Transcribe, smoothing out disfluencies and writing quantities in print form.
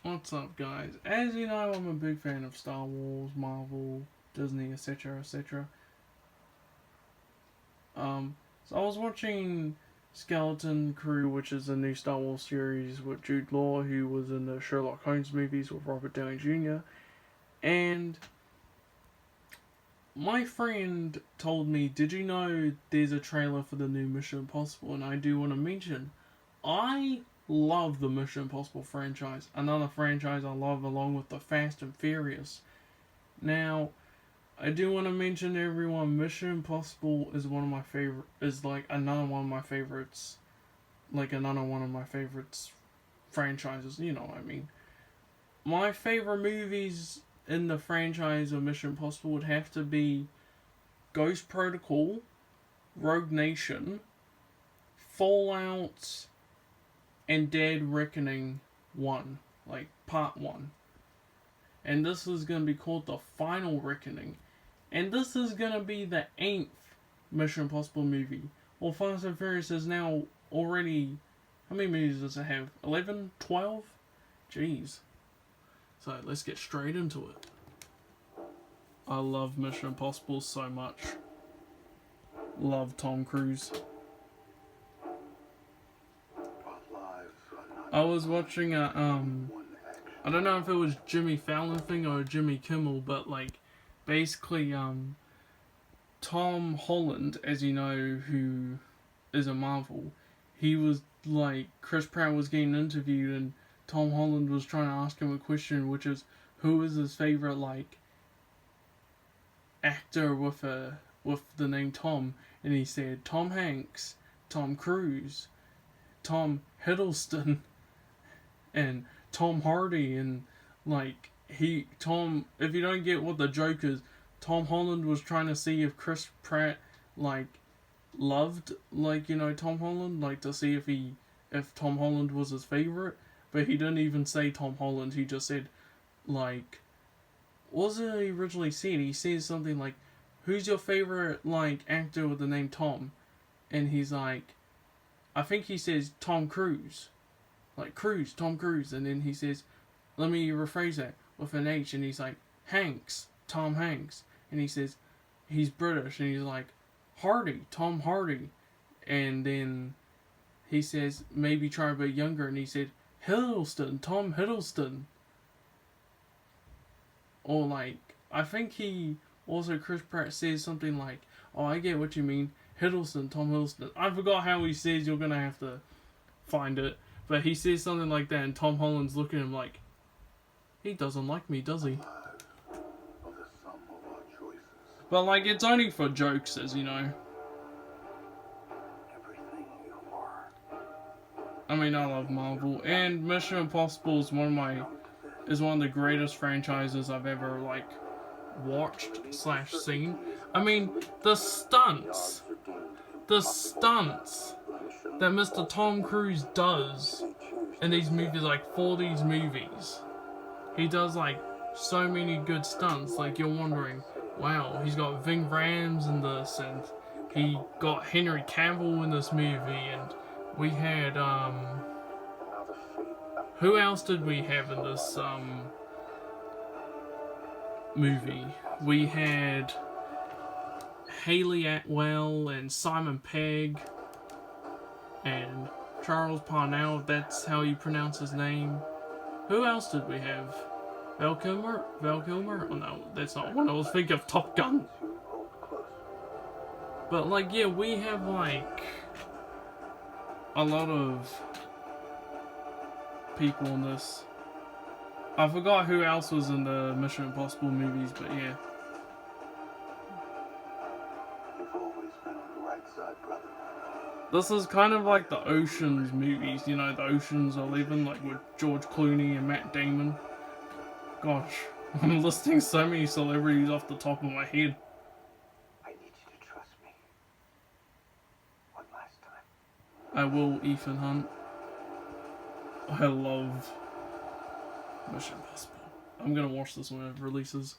What's up, guys? As you know, I'm a big fan of Star Wars, Marvel, Disney, etc., etc. So I was watching Skeleton Crew, which is a new Star Wars series with Jude Law, who was in the Sherlock Holmes movies with Robert Downey Jr. And my friend told me, "Did you know there's a trailer for the new Mission Impossible?" And I do want to mention, I love the Mission Impossible franchise. Another franchise I love along with the Fast and Furious. Now, I do want to mention to everyone, Mission Impossible is one of my favorite. Is like another one of my favorites. Like another one of my favorites franchises. You know what I mean. My favorite movies in the franchise of Mission Impossible would have to be Ghost Protocol, Rogue Nation, Fallout, and Dead Reckoning 1, like part 1. And this is going to be called The Final Reckoning. And this is going to be the 8th Mission Impossible movie. Well, Fast and Furious is now already... How many movies does it have? 11? 12? Jeez. So, let's get straight into it. I love Mission Impossible so much. Love Tom Cruise. I was watching a, I don't know if it was Jimmy Fallon thing or Jimmy Kimmel, but like, basically, Tom Holland, as you know, who is a Marvel, he was like, Chris Pratt was getting interviewed and Tom Holland was trying to ask him a question, which is, who is his favorite, like, actor with the name Tom? And he said, Tom Hanks, Tom Cruise, Tom Hiddleston, and Tom Hardy. And like, if you don't get what the joke is, Tom Holland was trying to see if Chris Pratt like loved, like, you know, Tom Holland, like to see if Tom Holland was his favorite, but he didn't even say Tom Holland. He just said, like, what was it he originally said? He says something like, who's your favorite like actor with the name Tom? And he's like, I think he says Tom Cruise. Like, Cruise, Tom Cruise. And then he says, let me rephrase that with an H. And he's like, Hanks, Tom Hanks. And he says, he's British. And he's like, Hardy, Tom Hardy. And then he says, maybe try a bit younger. And he said, Hiddleston, Tom Hiddleston. Or like, I think he also, Chris Pratt says something like, oh, I get what you mean, Hiddleston, Tom Hiddleston. I forgot how he says, you're gonna have to find it. But he says something like that, and Tom Holland's looking at him like, he doesn't like me, does he? But like, it's only for jokes, as you know. I mean, I love Marvel, and Mission Impossible is one of the greatest franchises I've ever like watched / seen. I mean, the stunts that Mr. Tom Cruise does in these movies, like for these movies, he does like so many good stunts. Like, you're wondering, wow, he's got Ving Rhames in this, and he got Henry Cavill in this movie, and we had who else did we have in this movie? We had Haley Atwell and Simon Pegg and Charles Parnell, if that's how you pronounce his name. Who else did we have? Val Kilmer? Oh no, that's not what I was thinking of. Top Gun. But like, yeah, we have like a lot of people in this. I forgot who else was in the Mission Impossible movies, but yeah. This is kind of like the Ocean's movies, you know, the Ocean's 11, like with George Clooney and Matt Damon. Gosh, I'm listing so many celebrities off the top of my head. I need you to trust me. One last time. I will, Ethan Hunt. I love Mission Impossible. I'm gonna watch this when it releases.